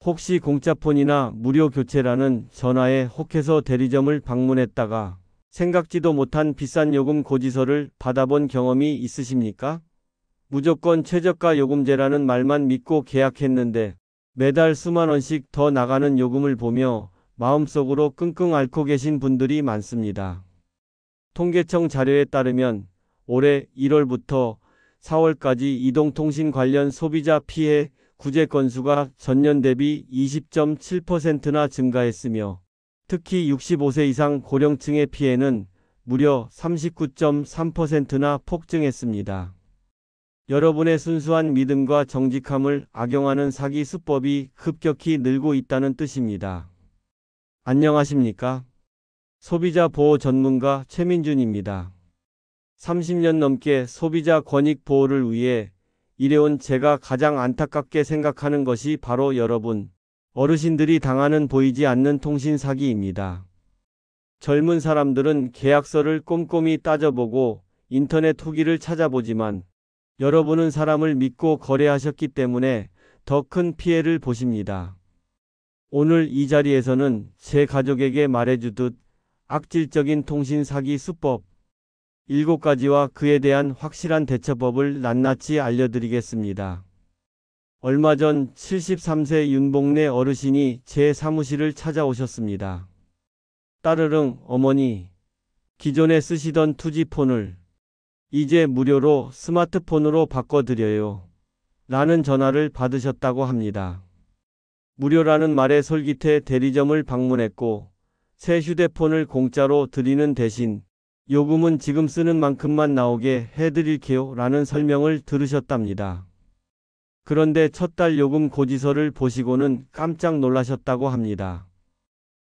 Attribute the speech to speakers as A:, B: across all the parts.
A: 혹시 공짜폰이나 무료 교체라는 전화에 혹해서 대리점을 방문했다가 생각지도 못한 비싼 요금 고지서를 받아본 경험이 있으십니까? 무조건 최저가 요금제라는 말만 믿고 계약했는데 매달 수만 원씩 더 나가는 요금을 보며 마음속으로 끙끙 앓고 계신 분들이 많습니다. 통계청 자료에 따르면 올해 1월부터 4월까지 이동통신 관련 소비자 피해 구제 건수가 전년 대비 20.7%나 증가했으며 특히 65세 이상 고령층의 피해는 무려 39.3%나 폭증했습니다. 여러분의 순수한 믿음과 정직함을 악용하는 사기 수법이 급격히 늘고 있다는 뜻입니다. 안녕하십니까? 소비자 보호 전문가 최민준입니다. 30년 넘게 소비자 권익 보호를 위해 일해온 제가 가장 안타깝게 생각하는 것이 바로 여러분, 어르신들이 당하는 보이지 않는 통신 사기입니다. 젊은 사람들은 계약서를 꼼꼼히 따져보고 인터넷 후기를 찾아보지만 여러분은 사람을 믿고 거래하셨기 때문에 더 큰 피해를 보십니다. 오늘 이 자리에서는 제 가족에게 말해주듯 악질적인 통신 사기 수법 7가지와 그에 대한 확실한 대처법을 낱낱이 알려드리겠습니다. 얼마 전 73세 윤복래 어르신이 제 사무실을 찾아오셨습니다. 따르릉 어머니, 기존에 쓰시던 투지폰을 이제 무료로 스마트폰으로 바꿔드려요. 라는 전화를 받으셨다고 합니다. 무료라는 말에 솔깃해 대리점을 방문했고 새 휴대폰을 공짜로 드리는 대신 요금은 지금 쓰는 만큼만 나오게 해드릴게요 라는 설명을 들으셨답니다. 그런데 첫 달 요금 고지서를 보시고는 깜짝 놀라셨다고 합니다.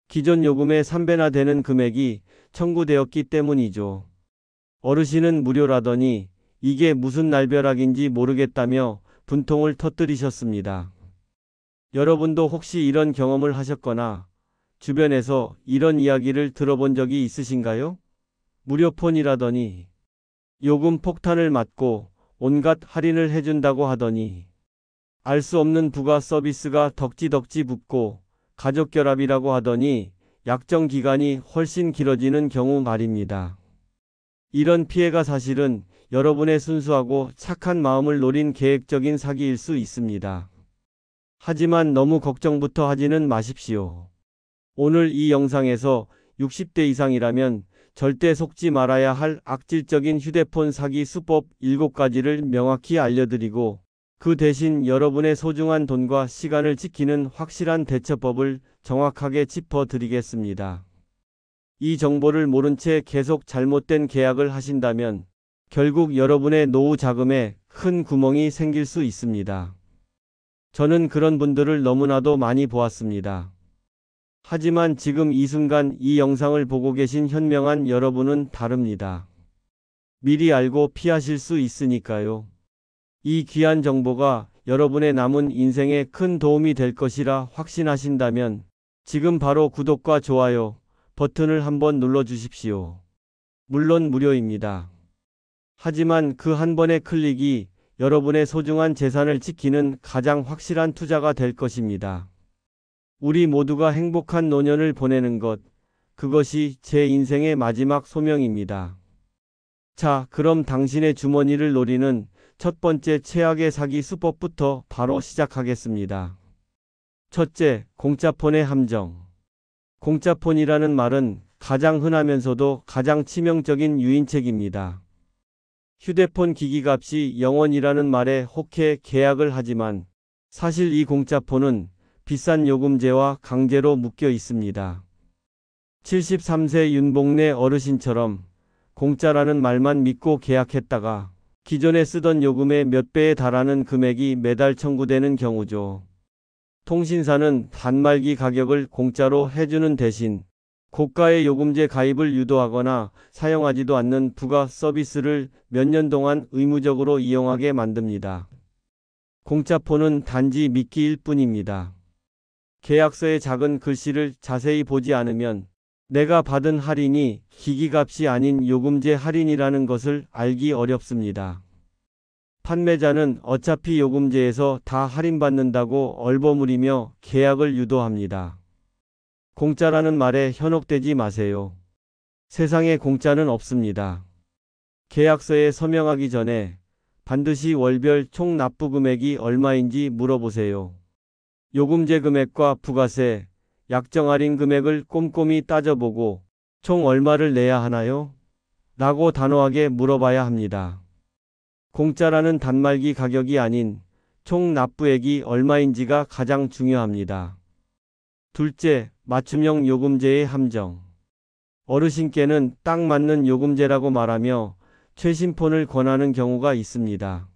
A: 기존 요금의 3배나 되는 금액이 청구되었기 때문이죠. 어르신은 무료라더니 이게 무슨 날벼락인지 모르겠다며 분통을 터뜨리셨습니다. 여러분도 혹시 이런 경험을 하셨거나 주변에서 이런 이야기를 들어본 적이 있으신가요? 무료폰이라더니 요금 폭탄을 맞고 온갖 할인을 해준다고 하더니 알 수 없는 부가 서비스가 덕지덕지 붙고 가족 결합이라고 하더니 약정 기간이 훨씬 길어지는 경우 말입니다. 이런 피해가 사실은 여러분의 순수하고 착한 마음을 노린 계획적인 사기일 수 있습니다. 하지만 너무 걱정부터 하지는 마십시오. 오늘 이 영상에서 60대 이상이라면 절대 속지 말아야 할 악질적인 휴대폰 사기 수법 7가지를 명확히 알려드리고 그 대신 여러분의 소중한 돈과 시간을 지키는 확실한 대처법을 정확하게 짚어드리겠습니다. 이 정보를 모른 채 계속 잘못된 계약을 하신다면 결국 여러분의 노후 자금에 큰 구멍이 생길 수 있습니다. 저는 그런 분들을 너무나도 많이 보았습니다. 하지만 지금 이 순간 이 영상을 보고 계신 현명한 여러분은 다릅니다. 미리 알고 피하실 수 있으니까요. 이 귀한 정보가 여러분의 남은 인생에 큰 도움이 될 것이라 확신하신다면 지금 바로 구독과 좋아요 버튼을 한번 눌러주십시오. 물론 무료입니다. 하지만 그 한 번의 클릭이 여러분의 소중한 재산을 지키는 가장 확실한 투자가 될 것입니다. 우리 모두가 행복한 노년을 보내는 것, 그것이 제 인생의 마지막 소명입니다. 자, 그럼 당신의 주머니를 노리는 첫 번째 최악의 사기 수법부터 바로 시작하겠습니다. 첫째, 공짜폰의 함정. 공짜폰이라는 말은 가장 흔하면서도 가장 치명적인 유인책입니다. 휴대폰 기기값이 0원이라는 말에 혹해 계약을 하지만 사실 이 공짜폰은 비싼 요금제와 강제로 묶여 있습니다. 73세 윤복래 어르신처럼 공짜라는 말만 믿고 계약했다가 기존에 쓰던 요금의 몇 배에 달하는 금액이 매달 청구되는 경우죠. 통신사는 단말기 가격을 공짜로 해주는 대신 고가의 요금제 가입을 유도하거나 사용하지도 않는 부가 서비스를 몇 년 동안 의무적으로 이용하게 만듭니다. 공짜폰은 단지 미끼일 뿐입니다. 계약서의 작은 글씨를 자세히 보지 않으면 내가 받은 할인이 기기값이 아닌 요금제 할인이라는 것을 알기 어렵습니다. 판매자는 어차피 요금제에서 다 할인받는다고 얼버무리며 계약을 유도합니다. 공짜라는 말에 현혹되지 마세요. 세상에 공짜는 없습니다. 계약서에 서명하기 전에 반드시 월별 총 납부 금액이 얼마인지 물어보세요. 요금제 금액과 부가세, 약정 할인 금액을 꼼꼼히 따져보고 총 얼마를 내야 하나요? 라고 단호하게 물어봐야 합니다. 공짜라는 단말기 가격이 아닌 총 납부액이 얼마인지가 가장 중요합니다. 둘째, 맞춤형 요금제의 함정. 어르신께는 딱 맞는 요금제라고 말하며 최신 폰을 권하는 경우가 있습니다.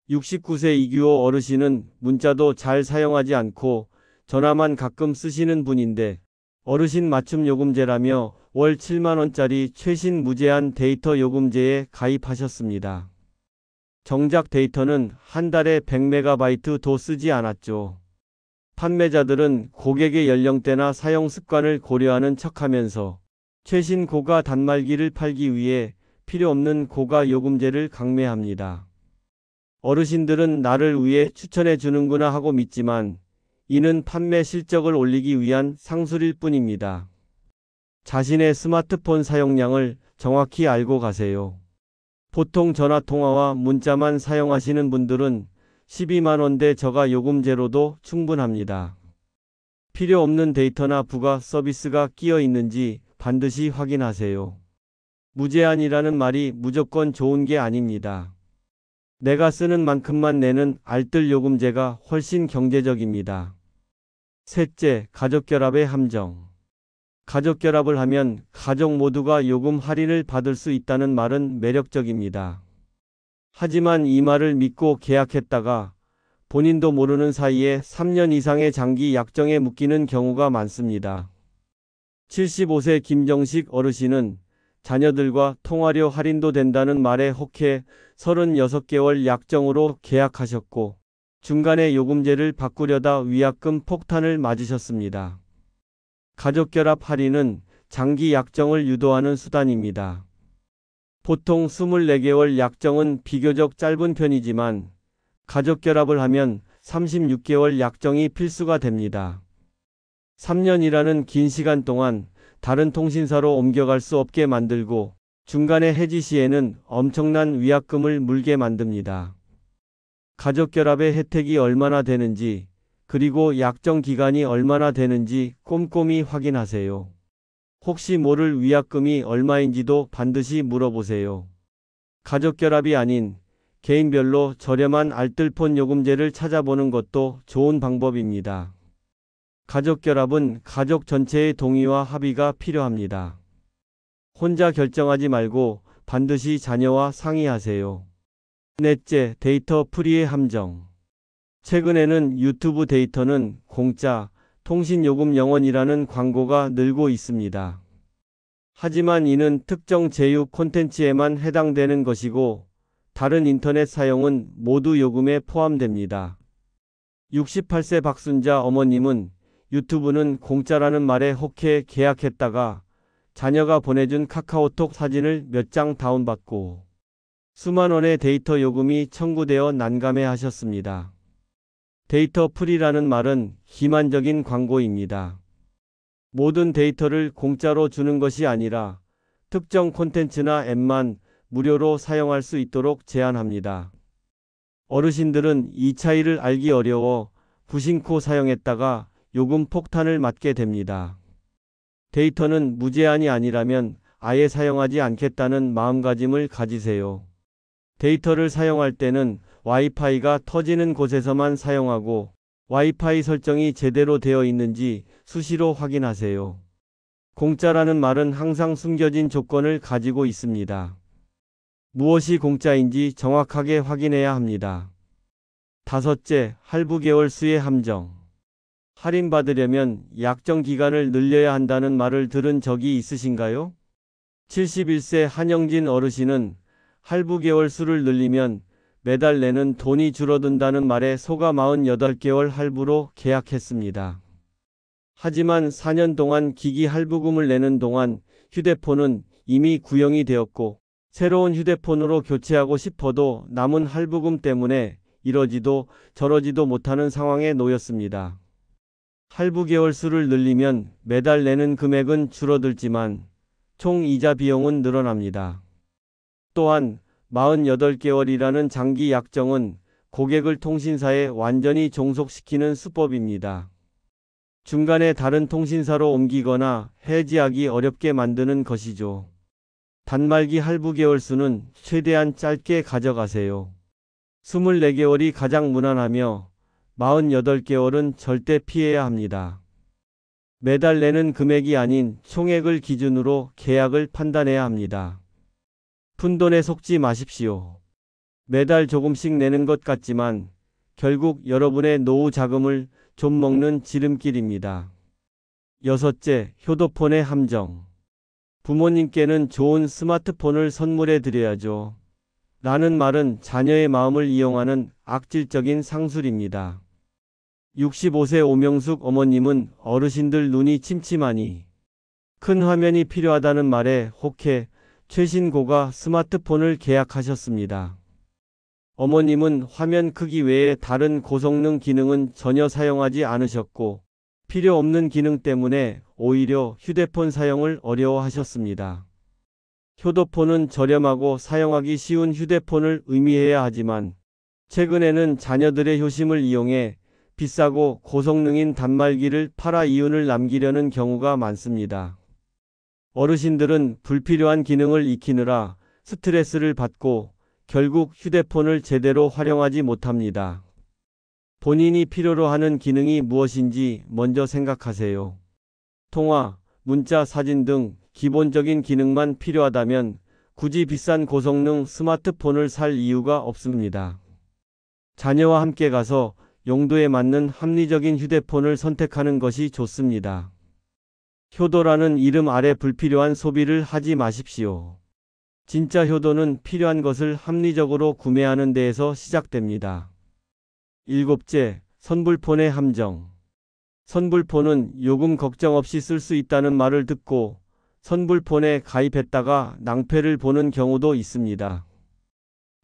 A: 69세 이규호 어르신은 문자도 잘 사용하지 않고 전화만 가끔 쓰시는 분인데 어르신 맞춤 요금제라며 월 7만원짜리 최신 무제한 데이터 요금제에 가입하셨습니다. 정작 데이터는 한 달에 100MB도 쓰지 않았죠. 판매자들은 고객의 연령대나 사용 습관을 고려하는 척하면서 최신 고가 단말기를 팔기 위해 필요 없는 고가 요금제를 강매합니다. 어르신들은 나를 위해 추천해 주는구나 하고 믿지만 이는 판매 실적을 올리기 위한 상술일 뿐입니다. 자신의 스마트폰 사용량을 정확히 알고 가세요. 보통 전화통화와 문자만 사용하시는 분들은 12만원대 저가 요금제로도 충분합니다. 필요 없는 데이터나 부가 서비스가 끼어 있는지 반드시 확인하세요. 무제한이라는 말이 무조건 좋은 게 아닙니다. 내가 쓰는 만큼만 내는 알뜰 요금제가 훨씬 경제적입니다. 셋째, 가족결합의 함정. 가족결합을 하면 가족 모두가 요금 할인을 받을 수 있다는 말은 매력적입니다. 하지만 이 말을 믿고 계약했다가 본인도 모르는 사이에 3년 이상의 장기 약정에 묶이는 경우가 많습니다. 75세 김정식 어르신은 자녀들과 통화료 할인도 된다는 말에 혹해 36개월 약정으로 계약하셨고 중간에 요금제를 바꾸려다 위약금 폭탄을 맞으셨습니다. 가족결합 할인은 장기 약정을 유도하는 수단입니다. 보통 24개월 약정은 비교적 짧은 편이지만 가족결합을 하면 36개월 약정이 필수가 됩니다. 3년이라는 긴 시간 동안 다른 통신사로 옮겨갈 수 없게 만들고 중간에 해지 시에는 엄청난 위약금을 물게 만듭니다. 가족결합의 혜택이 얼마나 되는지 그리고 약정 기간이 얼마나 되는지 꼼꼼히 확인하세요. 혹시 모를 위약금이 얼마인지도 반드시 물어보세요. 가족결합이 아닌 개인별로 저렴한 알뜰폰 요금제를 찾아보는 것도 좋은 방법입니다. 가족결합은 가족 전체의 동의와 합의가 필요합니다. 혼자 결정하지 말고 반드시 자녀와 상의하세요. 넷째, 데이터 프리의 함정. 최근에는 유튜브 데이터는 공짜, 통신요금 0원이라는 광고가 늘고 있습니다. 하지만 이는 특정 제휴 콘텐츠에만 해당되는 것이고 다른 인터넷 사용은 모두 요금에 포함됩니다. 68세 박순자 어머님은 유튜브는 공짜라는 말에 혹해 계약했다가 자녀가 보내준 카카오톡 사진을 몇 장 다운받고 수만 원의 데이터 요금이 청구되어 난감해 하셨습니다. 데이터 프리라는 말은 기만적인 광고입니다. 모든 데이터를 공짜로 주는 것이 아니라 특정 콘텐츠나 앱만 무료로 사용할 수 있도록 제한합니다. 어르신들은 이 차이를 알기 어려워 부심코 사용했다가 요금 폭탄을 맞게 됩니다. 데이터는 무제한이 아니라면 아예 사용하지 않겠다는 마음가짐을 가지세요. 데이터를 사용할 때는 와이파이가 터지는 곳에서만 사용하고 와이파이 설정이 제대로 되어 있는지 수시로 확인하세요. 공짜라는 말은 항상 숨겨진 조건을 가지고 있습니다. 무엇이 공짜인지 정확하게 확인해야 합니다. 다섯째, 할부 개월 수의 함정. 할인받으려면 약정 기간을 늘려야 한다는 말을 들은 적이 있으신가요? 71세 한영진 어르신은 할부 개월 수를 늘리면 매달 내는 돈이 줄어든다는 말에 속아 48개월 할부로 계약했습니다. 하지만 4년 동안 기기 할부금을 내는 동안 휴대폰은 이미 구형이 되었고 새로운 휴대폰으로 교체하고 싶어도 남은 할부금 때문에 이러지도 저러지도 못하는 상황에 놓였습니다. 할부 개월 수를 늘리면 매달 내는 금액은 줄어들지만 총 이자 비용은 늘어납니다. 또한 48개월이라는 장기 약정은 고객을 통신사에 완전히 종속시키는 수법입니다. 중간에 다른 통신사로 옮기거나 해지하기 어렵게 만드는 것이죠. 단말기 할부 개월 수는 최대한 짧게 가져가세요. 24개월이 가장 무난하며 48개월은 절대 피해야 합니다. 매달 내는 금액이 아닌 총액을 기준으로 계약을 판단해야 합니다. 푼돈에 속지 마십시오. 매달 조금씩 내는 것 같지만 결국 여러분의 노후 자금을 좀 먹는 지름길입니다. 여섯째, 효도폰의 함정. 부모님께는 좋은 스마트폰을 선물해 드려야죠. 라는 말은 자녀의 마음을 이용하는 악질적인 상술입니다. 65세 오명숙 어머님은 어르신들 눈이 침침하니 큰 화면이 필요하다는 말에 혹해 최신 고가 스마트폰을 계약하셨습니다. 어머님은 화면 크기 외에 다른 고성능 기능은 전혀 사용하지 않으셨고 필요 없는 기능 때문에 오히려 휴대폰 사용을 어려워하셨습니다. 효도폰은 저렴하고 사용하기 쉬운 휴대폰을 의미해야 하지만 최근에는 자녀들의 효심을 이용해 비싸고 고성능인 단말기를 팔아 이윤을 남기려는 경우가 많습니다. 어르신들은 불필요한 기능을 익히느라 스트레스를 받고 결국 휴대폰을 제대로 활용하지 못합니다. 본인이 필요로 하는 기능이 무엇인지 먼저 생각하세요. 통화, 문자, 사진 등 기본적인 기능만 필요하다면 굳이 비싼 고성능 스마트폰을 살 이유가 없습니다. 자녀와 함께 가서 용도에 맞는 합리적인 휴대폰을 선택하는 것이 좋습니다. 효도라는 이름 아래 불필요한 소비를 하지 마십시오. 진짜 효도는 필요한 것을 합리적으로 구매하는 데에서 시작됩니다. 일곱째, 선불폰의 함정. 선불폰은 요금 걱정 없이 쓸 수 있다는 말을 듣고 선불폰에 가입했다가 낭패를 보는 경우도 있습니다.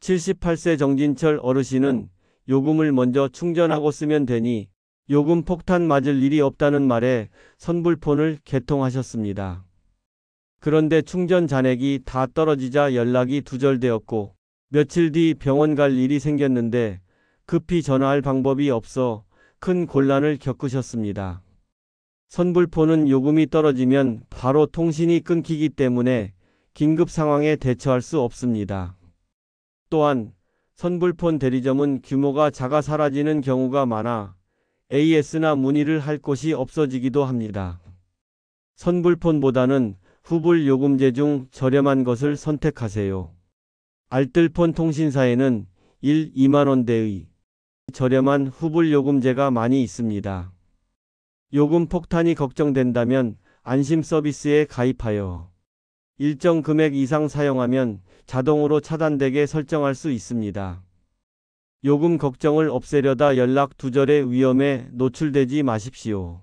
A: 78세 정진철 어르신은 요금을 먼저 충전하고 쓰면 되니 요금 폭탄 맞을 일이 없다는 말에 선불폰을 개통하셨습니다. 그런데 충전 잔액이 다 떨어지자 연락이 두절되었고 며칠 뒤 병원 갈 일이 생겼는데 급히 전화할 방법이 없어 큰 곤란을 겪으셨습니다. 선불폰은 요금이 떨어지면 바로 통신이 끊기기 때문에 긴급 상황에 대처할 수 없습니다. 또한 선불폰 대리점은 규모가 작아 사라지는 경우가 많아 AS나 문의를 할 곳이 없어지기도 합니다. 선불폰보다는 후불 요금제 중 저렴한 것을 선택하세요. 알뜰폰 통신사에는 1, 2만 원대의 저렴한 후불 요금제가 많이 있습니다. 요금 폭탄이 걱정된다면 안심 서비스에 가입하여 일정 금액 이상 사용하면 자동으로 차단되게 설정할 수 있습니다. 요금 걱정을 없애려다 연락 두절의 위험에 노출되지 마십시오.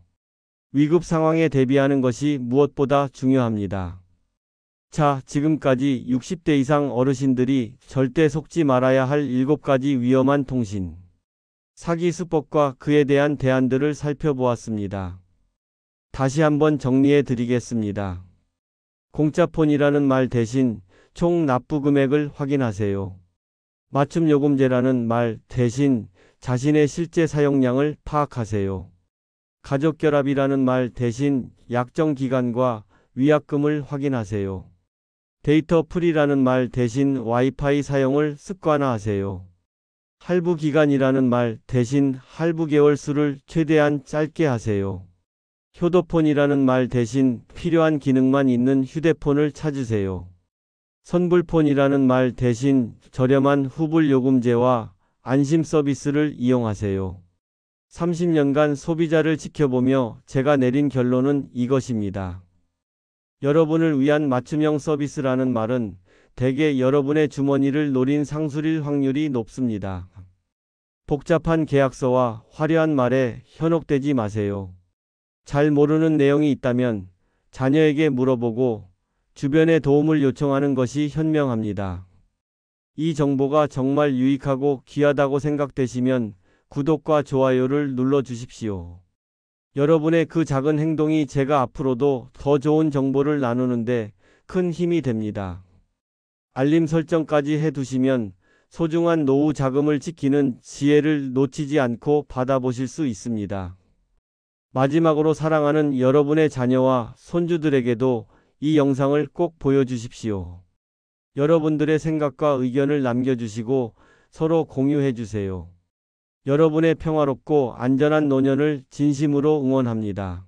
A: 위급 상황에 대비하는 것이 무엇보다 중요합니다. 자, 지금까지 60대 이상 어르신들이 절대 속지 말아야 할 7가지 위험한 통신 사기 수법과 그에 대한 대안들을 살펴보았습니다. 다시 한번 정리해 드리겠습니다. 공짜폰이라는 말 대신 총 납부 금액을 확인하세요. 맞춤요금제라는 말 대신 자신의 실제 사용량을 파악하세요. 가족결합이라는 말 대신 약정 기간과 위약금을 확인하세요. 데이터 풀이라는 말 대신 와이파이 사용을 습관화하세요. 할부 기간이라는 말 대신 할부 개월 수를 최대한 짧게 하세요. 효도폰이라는 말 대신 필요한 기능만 있는 휴대폰을 찾으세요. 선불폰이라는 말 대신 저렴한 후불 요금제와 안심 서비스를 이용하세요. 30년간 소비자를 지켜보며 제가 내린 결론은 이것입니다. 여러분을 위한 맞춤형 서비스라는 말은 대개 여러분의 주머니를 노린 상술일 확률이 높습니다. 복잡한 계약서와 화려한 말에 현혹되지 마세요. 잘 모르는 내용이 있다면 자녀에게 물어보고 주변에 도움을 요청하는 것이 현명합니다. 이 정보가 정말 유익하고 귀하다고 생각되시면 구독과 좋아요를 눌러 주십시오. 여러분의 그 작은 행동이 제가 앞으로도 더 좋은 정보를 나누는데 큰 힘이 됩니다. 알림 설정까지 해두시면 소중한 노후 자금을 지키는 지혜를 놓치지 않고 받아보실 수 있습니다. 마지막으로 사랑하는 여러분의 자녀와 손주들에게도 이 영상을 꼭 보여주십시오. 여러분들의 생각과 의견을 남겨주시고 서로 공유해주세요. 여러분의 평화롭고 안전한 노년을 진심으로 응원합니다.